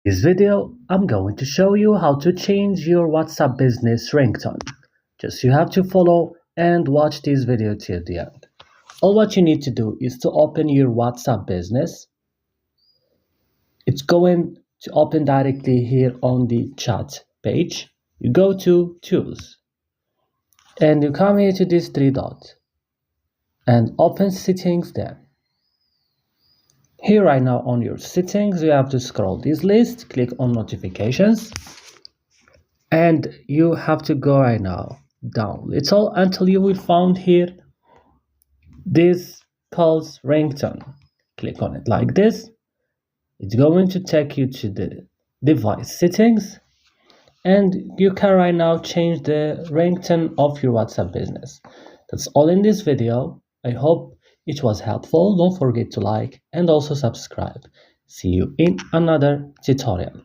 This video, I'm going to show you how to change your WhatsApp business ringtone. Just you have to follow and watch this video till the end. All what you need to do is to open your WhatsApp business. It's going to open directly here on the chat page. You go to Tools and you come here to this three dots and open Settings then. Here right now on your settings, you have to scroll this list, click on notifications, and you have to go right now down little until you will find here this calls ringtone. Click on it like this. It's going to take you to the device settings, and you can right now change the ringtone of your WhatsApp business. That's all in this video. I hope it was helpful. Don't forget to like and also subscribe. See you in another tutorial.